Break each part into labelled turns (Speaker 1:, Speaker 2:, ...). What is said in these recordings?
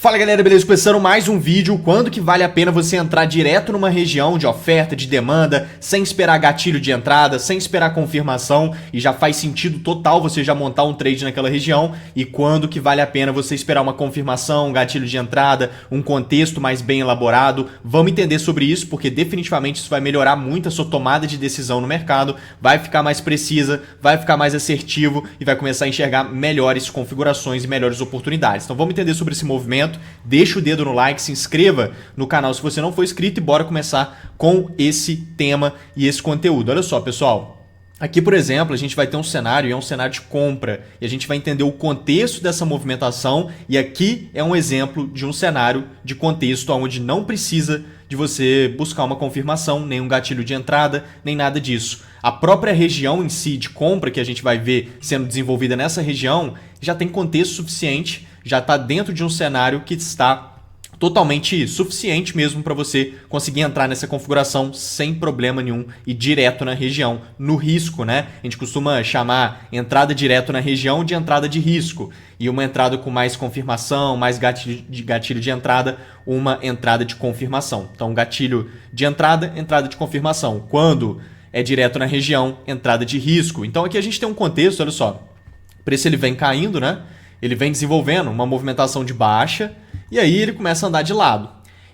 Speaker 1: Fala galera, beleza? Começando mais um vídeo. Quando que vale a pena você entrar direto numa região de oferta, de demanda, sem esperar gatilho de entrada, sem esperar confirmação, e já faz sentido total você já montar um trade naquela região, e quando que vale a pena você esperar uma confirmação, um gatilho de entrada, um contexto mais bem elaborado. Vamos entender sobre isso, porque definitivamente isso vai melhorar muito a sua tomada de decisão no mercado, vai ficar mais precisa, vai ficar mais assertivo e vai começar a enxergar melhores configurações e melhores oportunidades. Então vamos entender sobre esse movimento. Deixa o dedo no like, se inscreva no canal se você não for inscrito e bora começar com esse tema e esse conteúdo. Olha só, pessoal. Aqui, por exemplo, a gente vai ter um cenário, e é um cenário de compra, e a gente vai entender o contexto dessa movimentação, e aqui é um exemplo de um cenário de contexto onde não precisa de você buscar uma confirmação, nem um gatilho de entrada, nem nada disso. A própria região em si de compra que a gente vai ver sendo desenvolvida nessa região já tem contexto suficiente, já está dentro de um cenário que está totalmente suficiente mesmo para você conseguir entrar nessa configuração sem problema nenhum e direto na região, no risco, né? A gente costuma chamar entrada direto na região de entrada de risco, e uma entrada com mais confirmação, mais gatilho de entrada, uma entrada de confirmação. Então, gatilho de entrada, entrada de confirmação. Quando é direto na região, entrada de risco. Então, aqui a gente tem um contexto, olha só, o preço ele vem caindo, né? Ele vem desenvolvendo uma movimentação de baixa, e aí ele começa a andar de lado.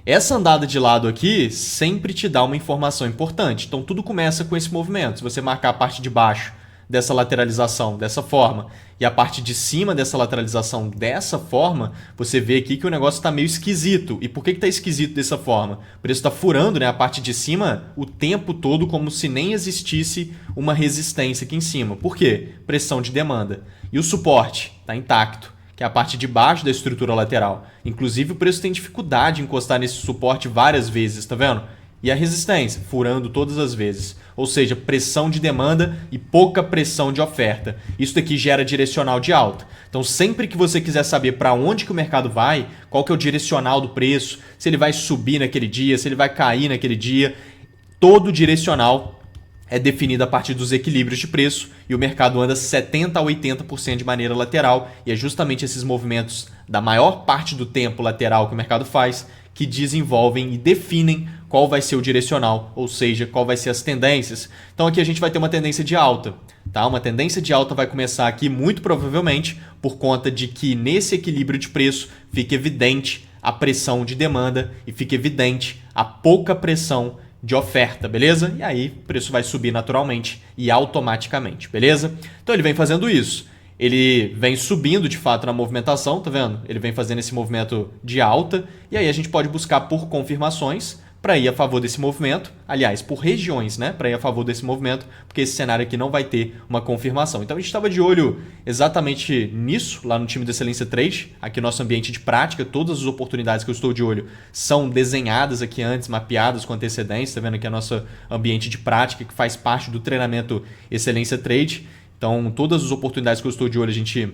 Speaker 1: Essa andada de lado aqui sempre te dá uma informação importante. Então tudo começa com esse movimento. Se você marcar a parte de baixo dessa lateralização dessa forma e a parte de cima dessa lateralização dessa forma, você vê aqui que o negócio está meio esquisito. E por que está esquisito dessa forma? O preço está furando, né, a parte de cima o tempo todo como se nem existisse uma resistência aqui em cima. Por quê? Pressão de demanda. E o suporte está intacto, que é a parte de baixo da estrutura lateral. Inclusive o preço tem dificuldade em encostar nesse suporte várias vezes, tá vendo? E a resistência, furando todas as vezes. Ou seja, pressão de demanda e pouca pressão de oferta. Isso daqui gera direcional de alta. Então sempre que você quiser saber para onde que o mercado vai, qual que é o direcional do preço, se ele vai subir naquele dia, se ele vai cair naquele dia, todo direcional é definido a partir dos equilíbrios de preço, e o mercado anda 70% a 80% de maneira lateral, e é justamente esses movimentos da maior parte do tempo lateral que o mercado faz que desenvolvem e definem qual vai ser o direcional, ou seja, qual vai ser as tendências. Então aqui a gente vai ter uma tendência de alta, tá? Uma tendência de alta vai começar aqui muito provavelmente por conta de que nesse equilíbrio de preço fica evidente a pressão de demanda e fica evidente a pouca pressão de oferta, beleza? E aí o preço vai subir naturalmente e automaticamente, beleza? Então ele vem fazendo isso. Ele vem subindo de fato na movimentação, tá vendo? Ele vem fazendo esse movimento de alta, e aí a gente pode buscar por confirmações para ir a favor desse movimento, aliás, por regiões, né, para ir a favor desse movimento, porque esse cenário aqui não vai ter uma confirmação. Então a gente estava de olho exatamente nisso, lá no time de Excelência Trade, aqui no nosso ambiente de prática, todas as oportunidades que eu estou de olho são desenhadas aqui antes, mapeadas com antecedência, tá vendo aqui é nosso ambiente de prática, que faz parte do treinamento Excelência Trade. Então todas as oportunidades que eu estou de olho a gente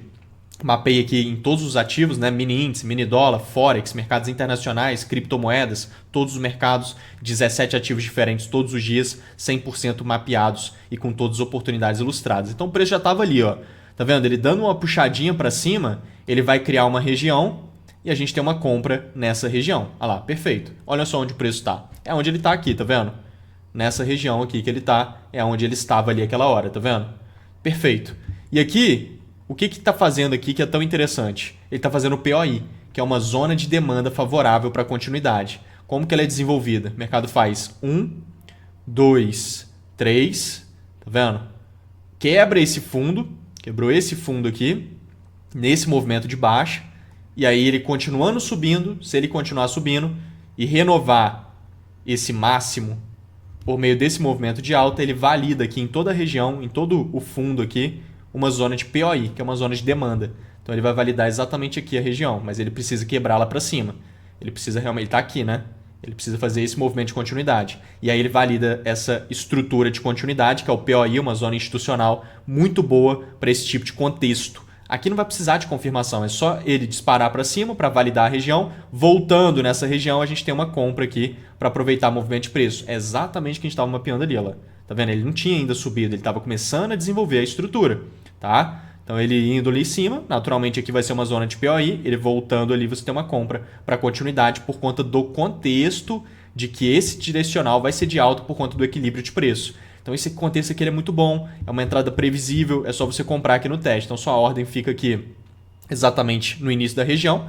Speaker 1: mapeia aqui em todos os ativos, né? Mini índice, mini dólar, forex, mercados internacionais, criptomoedas, todos os mercados, 17 ativos diferentes todos os dias, 100% mapeados e com todas as oportunidades ilustradas. Então o preço já estava ali, ó. Tá vendo? Ele dando uma puxadinha para cima, ele vai criar uma região e a gente tem uma compra nessa região. Olha lá, perfeito. Olha só onde o preço está. É onde ele está aqui, tá vendo? Nessa região aqui que ele está, é onde ele estava ali aquela hora, tá vendo? Perfeito. E aqui, o que está fazendo aqui que é tão interessante? Ele está fazendo o POI, que é uma zona de demanda favorável para a continuidade. Como que ela é desenvolvida? O mercado faz 1, 2, 3, tá vendo? Quebra esse fundo, quebrou esse fundo aqui, nesse movimento de baixa, e aí ele continuando subindo, se ele continuar subindo e renovar esse máximo por meio desse movimento de alta, ele valida aqui em toda a região, em todo o fundo aqui, uma zona de POI, que é uma zona de demanda. Então ele vai validar exatamente aqui a região, mas ele precisa quebrá-la para cima. Ele precisa realmente, ele está aqui, né? Ele precisa fazer esse movimento de continuidade. E aí ele valida essa estrutura de continuidade, que é o POI, uma zona institucional muito boa para esse tipo de contexto. Aqui não vai precisar de confirmação, é só ele disparar para cima para validar a região. Voltando nessa região, a gente tem uma compra aqui para aproveitar o movimento de preço. É exatamente o que a gente estava mapeando ali, ó. Tá vendo? Ele não tinha ainda subido, ele estava começando a desenvolver a estrutura, tá? Então ele indo ali em cima, naturalmente aqui vai ser uma zona de POI, ele voltando ali você tem uma compra para continuidade por conta do contexto de que esse direcional vai ser de alta por conta do equilíbrio de preço. Então esse contexto aqui ele é muito bom, é uma entrada previsível, é só você comprar aqui no teste. Então sua ordem fica aqui exatamente no início da região,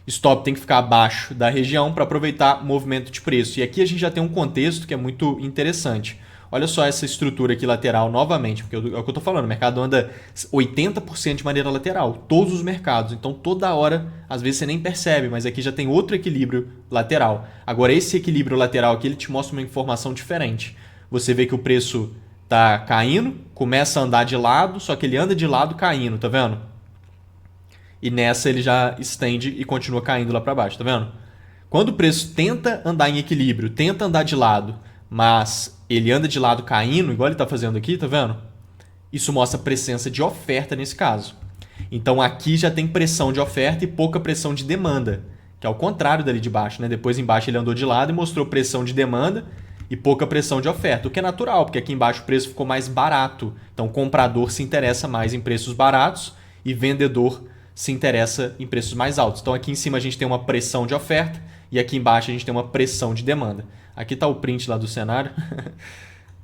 Speaker 1: stop tem que ficar abaixo da região para aproveitar o movimento de preço. E aqui a gente já tem um contexto que é muito interessante. Olha só essa estrutura aqui lateral novamente, porque é o que eu estou falando, o mercado anda 80% de maneira lateral, todos os mercados. Então toda hora, às vezes você nem percebe, mas aqui já tem outro equilíbrio lateral. Agora esse equilíbrio lateral aqui, ele te mostra uma informação diferente. Você vê que o preço está caindo, começa a andar de lado, só que ele anda de lado caindo, tá vendo? E nessa ele já estende e continua caindo lá para baixo, tá vendo? Quando o preço tenta andar em equilíbrio, tenta andar de lado, mas ele anda de lado caindo, igual ele está fazendo aqui, tá vendo? Isso mostra presença de oferta nesse caso. Então aqui já tem pressão de oferta e pouca pressão de demanda, que é o contrário dali de baixo, né? Depois embaixo ele andou de lado e mostrou pressão de demanda e pouca pressão de oferta, o que é natural, porque aqui embaixo o preço ficou mais barato. Então o comprador se interessa mais em preços baratos e vendedor se interessa em preços mais altos. Então aqui em cima a gente tem uma pressão de oferta e aqui embaixo a gente tem uma pressão de demanda. Aqui está o print lá do cenário.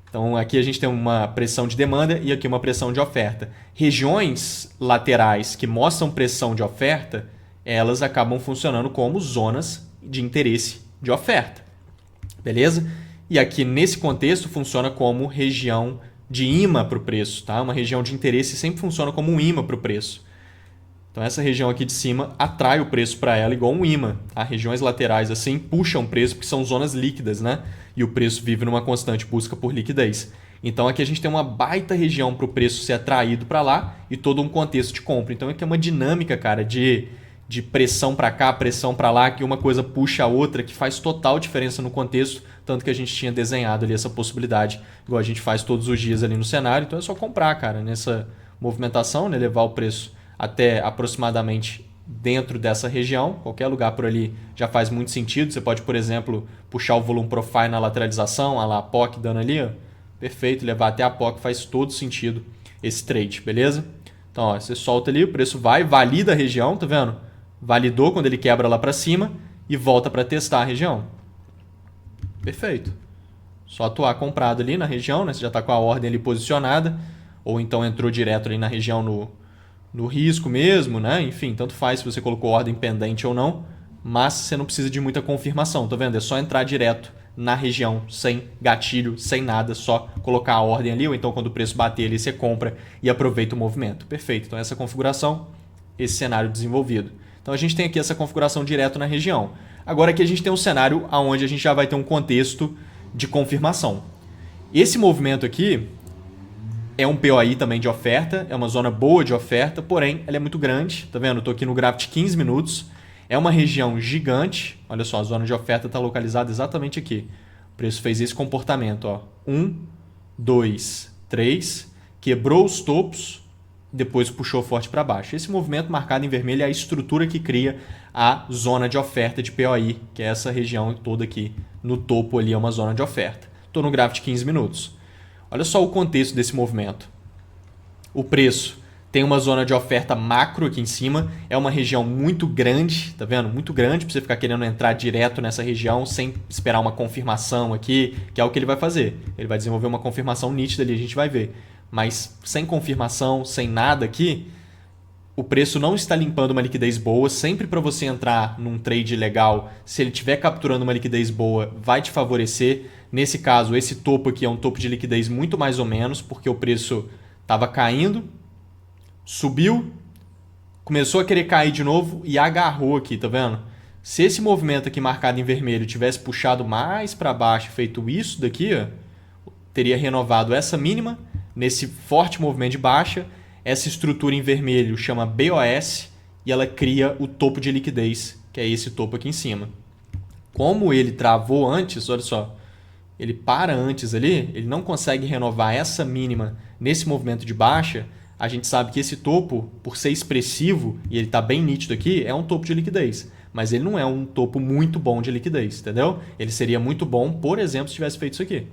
Speaker 1: Então aqui a gente tem uma pressão de demanda e aqui uma pressão de oferta. Regiões laterais que mostram pressão de oferta, elas acabam funcionando como zonas de interesse de oferta. Beleza? E aqui nesse contexto funciona como região de imã para o preço. Tá? Uma região de interesse sempre funciona como um imã para o preço. Então essa região aqui de cima atrai o preço para ela igual um imã. As regiões laterais assim puxam o preço porque são zonas líquidas, né? E o preço vive numa constante busca por liquidez. Então aqui a gente tem uma baita região para o preço ser atraído para lá e todo um contexto de compra. Então aqui é uma dinâmica, cara, de pressão para cá, pressão para lá, que uma coisa puxa a outra, que faz total diferença no contexto, tanto que a gente tinha desenhado ali essa possibilidade, igual a gente faz todos os dias ali no cenário. Então é só comprar, cara, nessa movimentação, né? Levar o preço até aproximadamente dentro dessa região, qualquer lugar por ali já faz muito sentido. Você pode, por exemplo, puxar o volume profile na lateralização, a POC dando ali, ó. Perfeito, levar até a POC faz todo sentido esse trade, beleza? Então, ó, você solta ali, o preço vai, valida a região, tá vendo? Validou quando ele quebra lá para cima e volta para testar a região. Perfeito. Só atuar comprado ali na região, né? Você já está com a ordem ali posicionada, ou então entrou direto ali na região no risco mesmo, né? Enfim, tanto faz se você colocou ordem pendente ou não, mas você não precisa de muita confirmação, tá vendo? É só entrar direto na região, sem gatilho, sem nada, só colocar a ordem ali, ou então quando o preço bater ali, você compra e aproveita o movimento. Perfeito, então essa configuração, esse cenário desenvolvido. Então a gente tem aqui essa configuração direto na região. Agora aqui a gente tem um cenário onde a gente já vai ter um contexto de confirmação. Esse movimento aqui é um POI também de oferta, é uma zona boa de oferta, porém ela é muito grande, tá vendo? Estou aqui no gráfico de 15 minutos, é uma região gigante, olha só, a zona de oferta está localizada exatamente aqui. O preço fez esse comportamento, ó. 1, 2, 3, quebrou os topos, depois puxou forte para baixo. Esse movimento marcado em vermelho é a estrutura que cria a zona de oferta de POI, que é essa região toda aqui no topo ali, é uma zona de oferta. Estou no gráfico de 15 minutos. Olha só o contexto desse movimento. O preço tem uma zona de oferta macro aqui em cima, é uma região muito grande, tá vendo? Muito grande para você ficar querendo entrar direto nessa região sem esperar uma confirmação aqui, que é o que ele vai fazer. Ele vai desenvolver uma confirmação nítida ali, a gente vai ver. Mas sem confirmação, sem nada aqui, o preço não está limpando uma liquidez boa. Sempre para você entrar num trade legal, se ele estiver capturando uma liquidez boa, vai te favorecer. Nesse caso, esse topo aqui é um topo de liquidez muito mais ou menos, porque o preço estava caindo, subiu, começou a querer cair de novo e agarrou aqui, tá vendo? Se esse movimento aqui marcado em vermelho tivesse puxado mais para baixo, feito isso daqui, ó, teria renovado essa mínima nesse forte movimento de baixa. Essa estrutura em vermelho chama BOS e ela cria o topo de liquidez, que é esse topo aqui em cima. Como ele travou antes, olha só, ele para antes ali, ele não consegue renovar essa mínima nesse movimento de baixa. A gente sabe que esse topo, por ser expressivo, e ele está bem nítido aqui, é um topo de liquidez. Mas ele não é um topo muito bom de liquidez, entendeu? Ele seria muito bom, por exemplo, se tivesse feito isso aqui.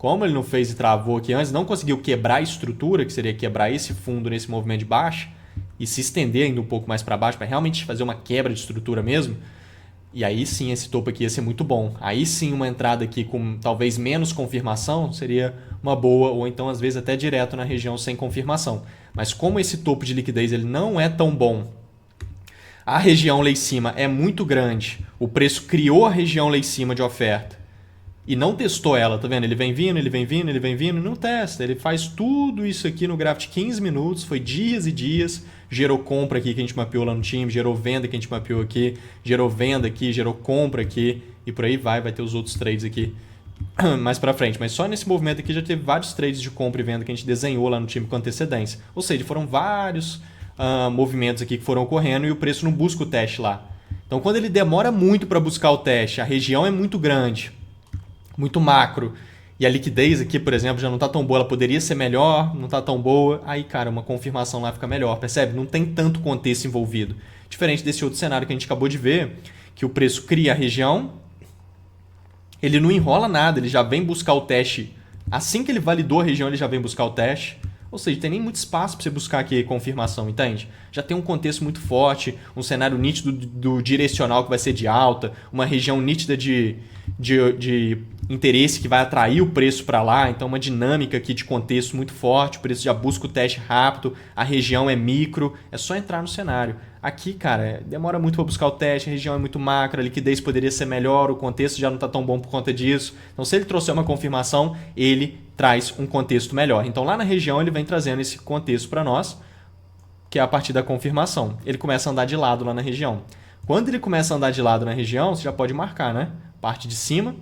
Speaker 1: Como ele não fez e travou aqui antes, não conseguiu quebrar a estrutura, que seria quebrar esse fundo nesse movimento de baixa, e se estender ainda um pouco mais para baixo, para realmente fazer uma quebra de estrutura mesmo, e aí sim esse topo aqui ia ser muito bom. Aí sim uma entrada aqui com talvez menos confirmação seria uma boa, ou então às vezes até direto na região sem confirmação. Mas como esse topo de liquidez ele não é tão bom, a região lá em cima é muito grande, o preço criou a região lá em cima de oferta e não testou ela, tá vendo? Ele vem vindo, ele vem vindo, ele vem vindo e não testa. Ele faz tudo isso aqui no gráfico de 15 minutos, foi dias e dias, gerou compra aqui que a gente mapeou lá no time, gerou venda que a gente mapeou aqui, gerou venda aqui, gerou compra aqui e por aí vai ter os outros trades aqui mais pra frente. Mas só nesse movimento aqui já teve vários trades de compra e venda que a gente desenhou lá no time com antecedência. Ou seja, foram vários movimentos aqui que foram ocorrendo e o preço não busca o teste lá. Então quando ele demora muito para buscar o teste, a região é muito grande, muito macro, e a liquidez aqui, por exemplo, já não está tão boa, ela poderia ser melhor, não está tão boa, aí, cara, uma confirmação lá fica melhor, percebe? Não tem tanto contexto envolvido. Diferente desse outro cenário que a gente acabou de ver, que o preço cria a região, ele não enrola nada, ele já vem buscar o teste, assim que ele validou a região, ele já vem buscar o teste, ou seja, tem nem muito espaço para você buscar aqui confirmação, entende? Já tem um contexto muito forte, um cenário nítido do direcional que vai ser de alta, uma região nítida de interesse que vai atrair o preço para lá, então uma dinâmica aqui de contexto muito forte, o preço já busca o teste rápido, a região é micro, é só entrar no cenário. Aqui, cara, demora muito para buscar o teste, a região é muito macro, a liquidez poderia ser melhor, o contexto já não está tão bom por conta disso. Então, se ele trouxer uma confirmação, ele traz um contexto melhor. Então, lá na região, ele vem trazendo esse contexto para nós, que é a partir da confirmação. Ele começa a andar de lado lá na região. Quando ele começa a andar de lado na região, você já pode marcar, né? Parte de cima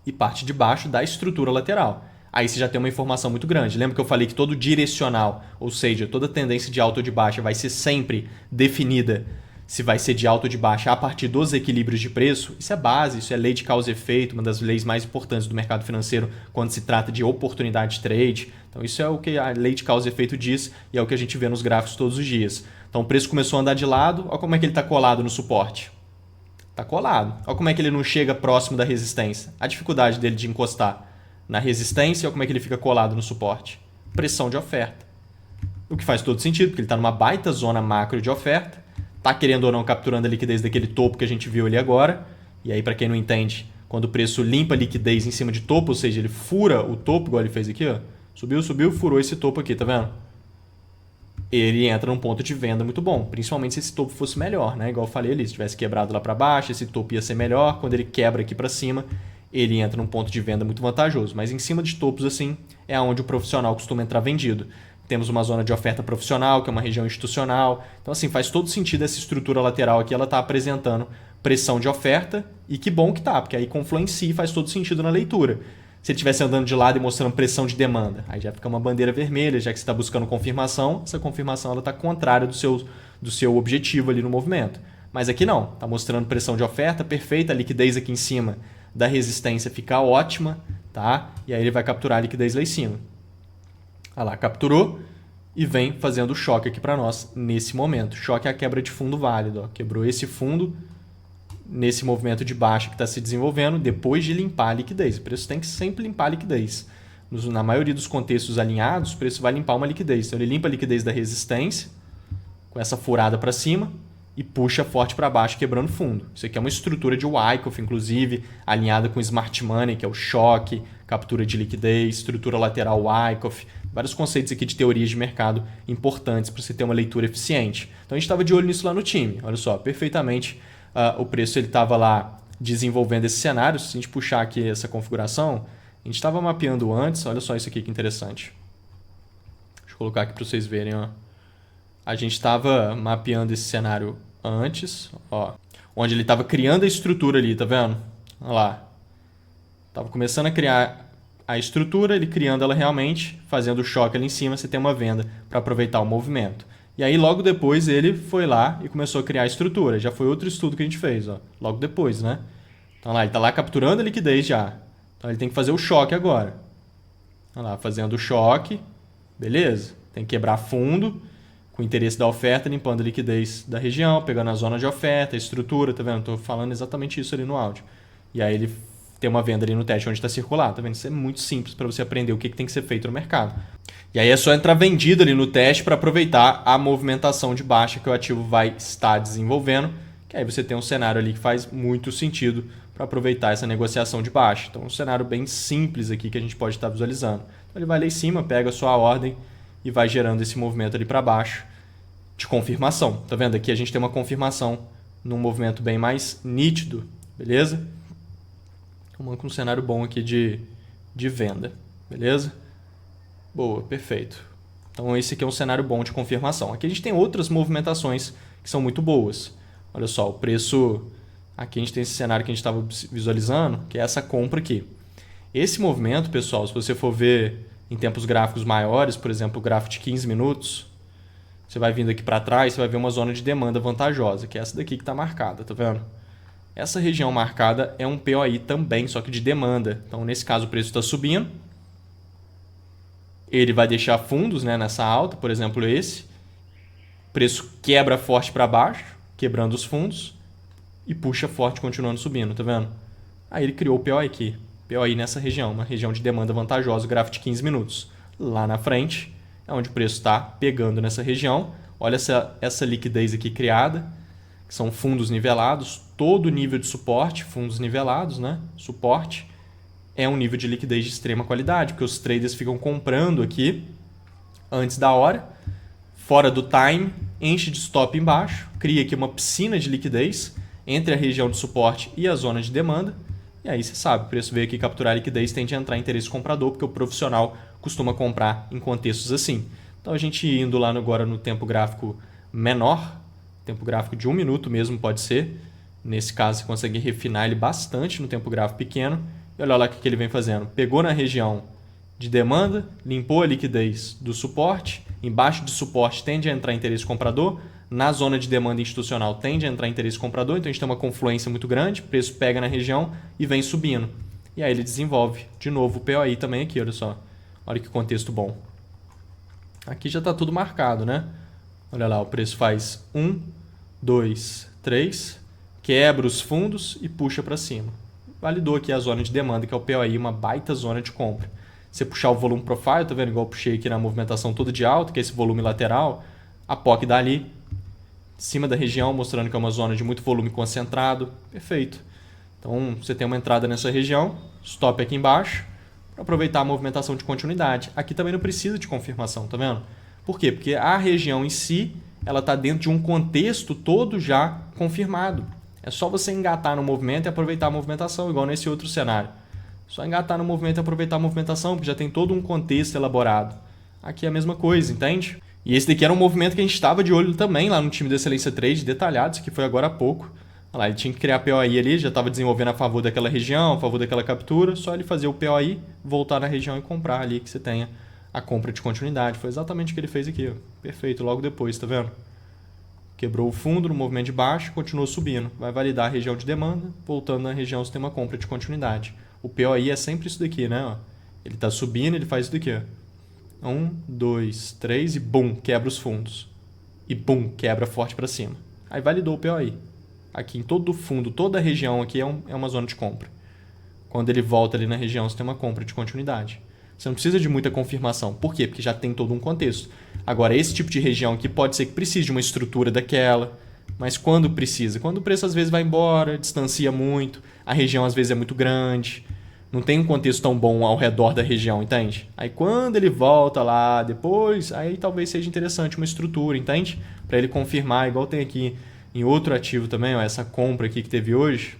Speaker 1: e parte de baixo da estrutura lateral. Aí você já tem uma informação muito grande. Lembra que eu falei que todo direcional, ou seja, toda tendência de alta ou de baixa vai ser sempre definida se vai ser de alta ou de baixa a partir dos equilíbrios de preço? Isso é base, isso é lei de causa e efeito, uma das leis mais importantes do mercado financeiro quando se trata de oportunidade de trade. Então isso é o que a lei de causa e efeito diz e é o que a gente vê nos gráficos todos os dias. Então o preço começou a andar de lado, olha como é que ele está colado no suporte. Está colado. Olha como é que ele não chega próximo da resistência. A dificuldade dele de encostar na resistência, olha como é que ele fica colado no suporte. Pressão de oferta. O que faz todo sentido, porque ele está numa baita zona macro de oferta, está querendo ou não capturando a liquidez daquele topo que a gente viu ali agora. E aí, para quem não entende, quando o preço limpa a liquidez em cima de topo, ou seja, ele fura o topo, igual ele fez aqui, ó. Subiu, subiu, furou esse topo aqui, tá vendo? Ele entra num ponto de venda muito bom, principalmente se esse topo fosse melhor, né? Igual eu falei ali, se tivesse quebrado lá para baixo, esse topo ia ser melhor. Quando ele quebra aqui para cima, ele entra num ponto de venda muito vantajoso. Mas em cima de topos assim, é onde o profissional costuma entrar vendido. Temos uma zona de oferta profissional, que é uma região institucional. Então assim, faz todo sentido essa estrutura lateral aqui, ela está apresentando pressão de oferta, e que bom que tá, porque aí confluencia e faz todo sentido na leitura. Se ele estivesse andando de lado e mostrando pressão de demanda, aí já fica uma bandeira vermelha, já que você está buscando confirmação, essa confirmação está contrária do seu objetivo ali no movimento. Mas aqui não, está mostrando pressão de oferta perfeita, a liquidez aqui em cima da resistência fica ótima, tá? E aí ele vai capturar a liquidez lá em cima. Olha lá, capturou e vem fazendo o choque aqui para nós nesse momento. Choque é a quebra de fundo válido, ó. Quebrou esse fundo nesse movimento de baixa que está se desenvolvendo depois de limpar a liquidez. O preço tem que sempre limpar a liquidez. Na maioria dos contextos alinhados, o preço vai limpar uma liquidez. Então ele limpa a liquidez da resistência com essa furada para cima e puxa forte para baixo, quebrando fundo. Isso aqui é uma estrutura de Wyckoff, inclusive, alinhada com Smart Money, que é o choque, captura de liquidez, estrutura lateral Wyckoff, vários conceitos aqui de teorias de mercado importantes para você ter uma leitura eficiente. Então a gente estava de olho nisso lá no time. Olha só, perfeitamente. O preço estava lá desenvolvendo esse cenário. Se a gente puxar aqui essa configuração, a gente estava mapeando antes. Olha só isso aqui que interessante. Deixa eu colocar aqui para vocês verem. Ó. A gente estava mapeando esse cenário antes, ó, onde ele estava criando a estrutura ali, tá vendo? Olha lá. Estava começando a criar a estrutura, ele criando ela realmente, fazendo o choque ali em cima, você tem uma venda para aproveitar o movimento. E aí, logo depois, ele foi lá e começou a criar a estrutura. Já foi outro estudo que a gente fez, ó. Logo depois, né? Então, lá, ele está lá capturando a liquidez já. Então, ele tem que fazer o choque agora. Olha lá, fazendo o choque. Beleza. Tem que quebrar fundo, com o interesse da oferta, limpando a liquidez da região, pegando a zona de oferta, a estrutura, tá vendo? Estou falando exatamente isso ali no áudio. E aí, ele ter uma venda ali no teste onde está circulado. Tá vendo? Isso é muito simples para você aprender o que tem que ser feito no mercado. E aí é só entrar vendido ali no teste para aproveitar a movimentação de baixa que o ativo vai estar desenvolvendo, que aí você tem um cenário ali que faz muito sentido para aproveitar essa negociação de baixa. Então, um cenário bem simples aqui que a gente pode estar visualizando. Então, ele vai lá em cima, pega a sua ordem e vai gerando esse movimento ali para baixo de confirmação. Tá vendo? Aqui a gente tem uma confirmação num movimento bem mais nítido, beleza? Vamos com um cenário bom aqui de venda, beleza? Boa, perfeito. Então esse aqui é um cenário bom de confirmação. Aqui a gente tem outras movimentações que são muito boas. Olha só, o preço... Aqui a gente tem esse cenário que a gente estava visualizando, que é essa compra aqui. Esse movimento, pessoal, se você for ver em tempos gráficos maiores, por exemplo, o gráfico de 15 minutos, você vai vindo aqui para trás, você vai ver uma zona de demanda vantajosa, que é essa daqui que está marcada, tá vendo? Essa região marcada é um POI também, só que de demanda. Então, nesse caso, o preço está subindo. Ele vai deixar fundos, né, nessa alta, por exemplo, esse. O preço quebra forte para baixo, quebrando os fundos, e puxa forte, continuando subindo, tá vendo? Aí ele criou o POI aqui. POI nessa região, uma região de demanda vantajosa, gráfico de 15 minutos. Lá na frente é onde o preço está pegando nessa região. Olha essa liquidez aqui criada, que são fundos nivelados, todo nível de suporte, fundos nivelados, né? Suporte é um nível de liquidez de extrema qualidade, porque os traders ficam comprando aqui antes da hora, fora do time, enche de stop embaixo, cria aqui uma piscina de liquidez entre a região de suporte e a zona de demanda, e aí você sabe, o preço veio aqui capturar a liquidez, tende a entrar em interesse comprador, porque o profissional costuma comprar em contextos assim. Então a gente indo lá agora no tempo gráfico menor, tempo gráfico de 1 minuto mesmo pode ser, nesse caso você consegue refinar ele bastante no tempo gráfico pequeno, e olha lá o que ele vem fazendo, pegou na região de demanda, limpou a liquidez do suporte, embaixo de suporte tende a entrar interesse comprador, na zona de demanda institucional tende a entrar interesse comprador, então a gente tem uma confluência muito grande, o preço pega na região e vem subindo. E aí ele desenvolve de novo o POI também aqui, olha só. Olha que contexto bom. Aqui já está tudo marcado, né? Olha lá, o preço faz 1, 2, 3, quebra os fundos e puxa para cima. Validou aqui a zona de demanda, que é o POI, uma baita zona de compra. Você puxar o volume profile, tá vendo? Igual eu puxei aqui na movimentação toda de alta, que é esse volume lateral, a POC dá ali, em cima da região, mostrando que é uma zona de muito volume concentrado. Perfeito. Então, você tem uma entrada nessa região, stop aqui embaixo, para aproveitar a movimentação de continuidade. Aqui também não precisa de confirmação, tá vendo? Por quê? Porque a região em si, ela está dentro de um contexto todo já confirmado. É só você engatar no movimento e aproveitar a movimentação, igual nesse outro cenário. Só engatar no movimento e aproveitar a movimentação, porque já tem todo um contexto elaborado. Aqui é a mesma coisa, entende? E esse daqui era um movimento que a gente estava de olho também lá no time do Excelência Trade, detalhado, isso aqui foi agora há pouco. Olha lá, ele tinha que criar POI ali, já estava desenvolvendo a favor daquela região, a favor daquela captura, só ele fazer o POI, voltar na região e comprar ali, que você tenha a compra de continuidade. Foi exatamente o que ele fez aqui, ó. Perfeito, logo depois, tá vendo? Quebrou o fundo no movimento de baixo, continuou subindo. Vai validar a região de demanda, voltando na região você tem uma compra de continuidade. O POI é sempre isso daqui, né? Ó. Ele está subindo, ele faz isso daqui, ó. 1, 2, 3 e bum, quebra os fundos. E bum, quebra forte para cima. Aí validou o POI. Aqui em todo o fundo, toda a região aqui é uma zona de compra. Quando ele volta ali na região, você tem uma compra de continuidade. Você não precisa de muita confirmação. Por quê? Porque já tem todo um contexto. Agora, esse tipo de região aqui pode ser que precise de uma estrutura daquela. Mas quando precisa? Quando o preço às vezes vai embora, distancia muito, a região às vezes é muito grande, não tem um contexto tão bom ao redor da região, entende? Aí quando ele volta lá depois, aí talvez seja interessante uma estrutura, entende? Para ele confirmar, igual tem aqui em outro ativo também, ó, essa compra aqui que teve hoje,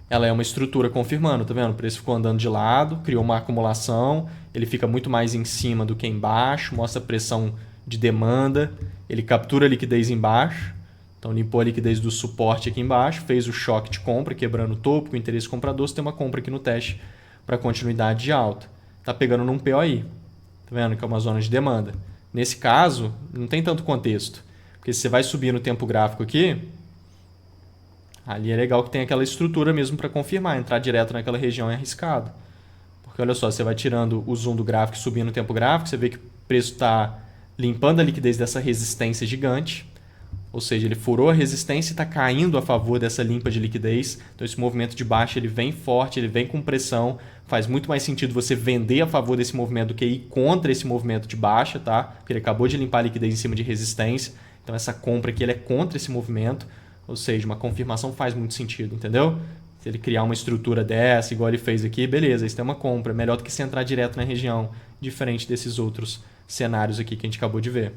Speaker 1: ela é uma estrutura confirmando, tá vendo? O preço ficou andando de lado, criou uma acumulação, ele fica muito mais em cima do que embaixo, mostra a pressão de demanda, ele captura a liquidez embaixo, então limpou a liquidez do suporte aqui embaixo, fez o choque de compra, quebrando o topo com o interesse comprador, você tem uma compra aqui no teste para continuidade de alta. Tá pegando num POI, tá vendo? Que é uma zona de demanda. Nesse caso, não tem tanto contexto, porque se você vai subir no tempo gráfico aqui, ali é legal que tem aquela estrutura mesmo para confirmar, entrar direto naquela região é arriscado. Porque olha só, você vai tirando o zoom do gráfico e subindo no tempo gráfico, você vê que o preço está limpando a liquidez dessa resistência gigante, Ou seja, ele furou a resistência e está caindo a favor dessa limpa de liquidez. Então esse movimento de baixa ele vem forte, ele vem com pressão. Faz muito mais sentido você vender a favor desse movimento do que ir contra esse movimento de baixa, tá? Porque ele acabou de limpar a liquidez em cima de resistência. Então essa compra aqui ele é contra esse movimento. Ou seja, uma confirmação faz muito sentido, entendeu? Se ele criar uma estrutura dessa, igual ele fez aqui, beleza, isso é uma compra. É melhor do que se entrar direto na região, diferente desses outros cenários aqui que a gente acabou de ver.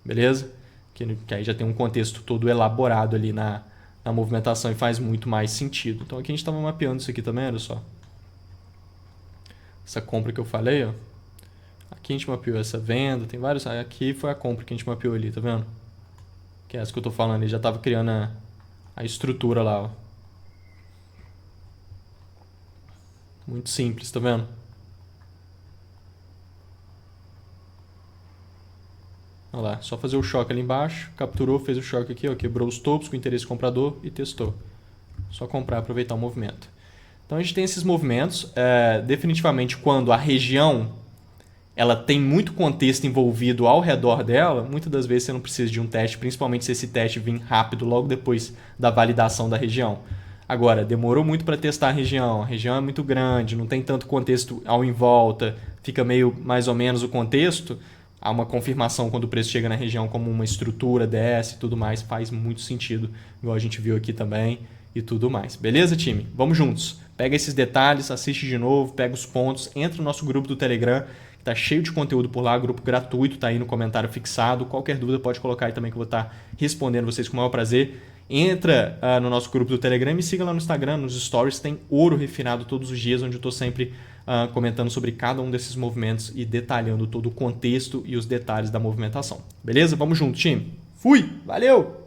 Speaker 1: Beleza? Que aí já tem um contexto todo elaborado ali na movimentação e faz muito mais sentido. Então aqui a gente estava mapeando isso aqui também, olha só. Essa compra que eu falei, ó. Aqui a gente mapeou essa venda, tem vários. Aqui foi a compra que a gente mapeou ali, tá vendo? Que é essa que eu tô falando ali, já estava criando a estrutura lá, ó. Muito simples, tá vendo? Olha lá, só fazer o choque ali embaixo, capturou, fez o choque aqui, ó, quebrou os topos com interesse comprador e testou. Só comprar e aproveitar o movimento. Então a gente tem esses movimentos, definitivamente quando a região ela tem muito contexto envolvido ao redor dela, muitas das vezes você não precisa de um teste, principalmente se esse teste vir rápido logo depois da validação da região. Agora, demorou muito para testar a região é muito grande, não tem tanto contexto ao em volta, fica meio mais ou menos o contexto, há uma confirmação quando o preço chega na região como uma estrutura desce e tudo mais, faz muito sentido, igual a gente viu aqui também e tudo mais. Beleza, time? Vamos juntos. Pega esses detalhes, assiste de novo, pega os pontos, entra no nosso grupo do Telegram, que tá cheio de conteúdo por lá, grupo gratuito, tá aí no comentário fixado. Qualquer dúvida pode colocar aí também que eu vou estar respondendo vocês com o maior prazer. Entra no nosso grupo do Telegram e me siga lá no Instagram, nos stories, tem ouro refinado todos os dias, onde eu estou sempre comentando sobre cada um desses movimentos e detalhando todo o contexto e os detalhes da movimentação. Beleza? Vamos junto, time! Fui! Valeu!